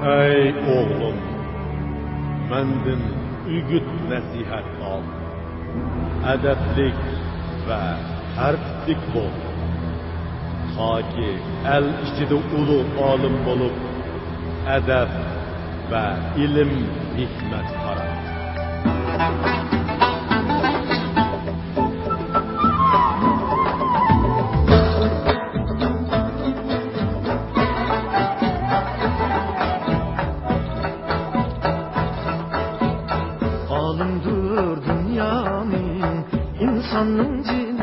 Ey oğlum, mendin ügüt nasihat al. Edeplik ve harplik bol. Ta ki el içide ulu alim bolup, edep ve ilim hikmet karat. Alimdir dünyanın, insanın cini.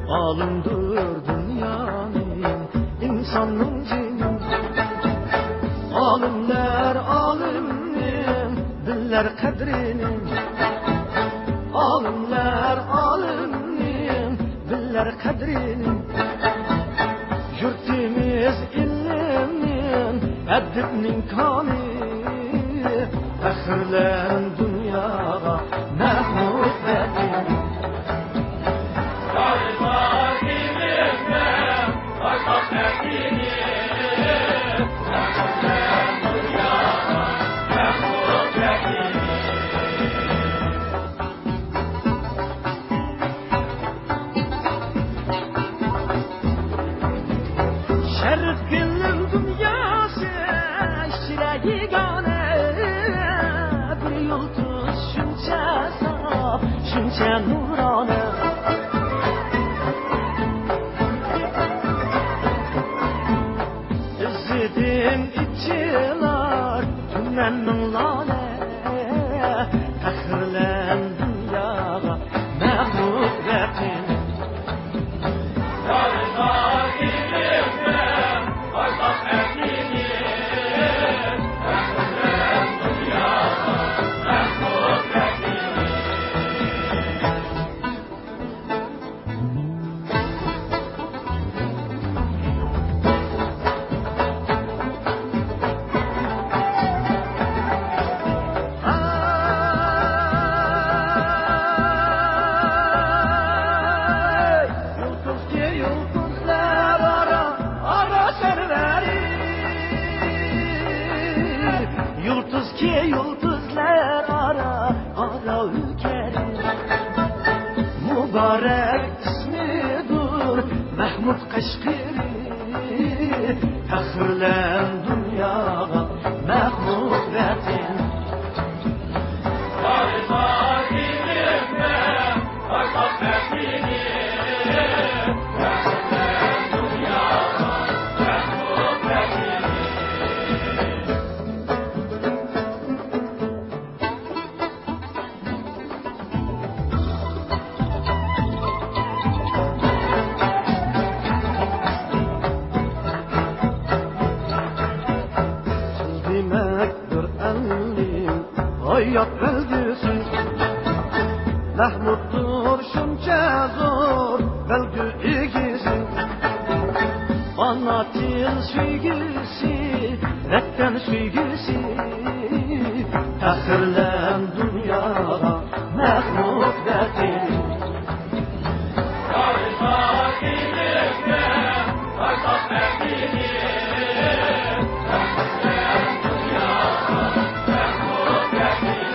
Alimdir dünyanın, insanın cini. Alimler alimnin, diller kadrini. Alimler alimnin, diller kadrini. Yurtimiz ilimnin, edibnin kani. Fakhırlan dünyaya mahmud benim. Yarılar ilimle başak etini. Fakhırlan dünyaya mahmud benim. Şerif gönlüm dünyası işçileri gane. Bir yıldız şunca saf, şunca nurane. İzzidin içiler tümmennin lale. Fakhırlan dünyaya mahmud benim. Yarılar ilimle başak etini. Fakhırlan dünyaya mahmud benim. Ay, yıldız ki yıldızlar ara, ara serveri. Yıldız ki yıldızlar ara, ara ülkeri. Mübarek ismidir Mahmud Kaşgari. Fakhırlan dünyaya mahmud benim. Yarılar ilimle başak etini. Fakhırlan dünyaya mahmud benim. Demektir elim hayat belgesi. Mahmuddur şunca zor belgü ilgisi. Ana til sevgisi, vatan sevgisi. Fakhırlan dünyaya mahmud benim. Yarılar ilimle başak etini. Fakhırlan dünyaya mahmud benim.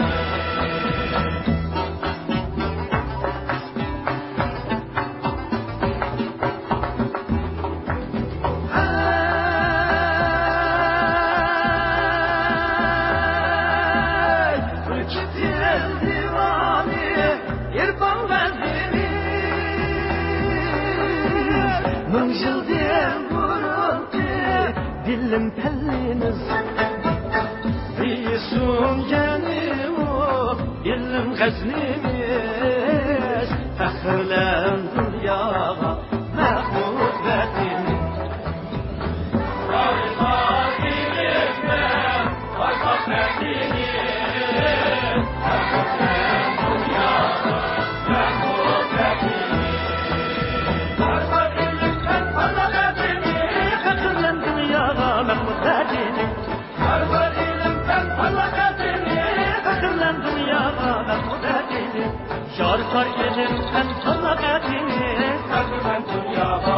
Ay, ülketin divanı, irfan benzini. Ming yıldan burunki dilim pelliniz. Bisun canımı ilim gaznimiz. Fakhırlan dünyaya mahmud benim. Yarılar ilimle başak etini. Fakhırlan dünyaya mahmud benim. Yarılar ilimden parlak etini. Fakhırlan dünyaya mahmud benim. Yarılar ilimden parlak etini. Fakhırlan dünyaya mahmud benim. Yar kar elimden parlak etini. Fakhırlan dünyaya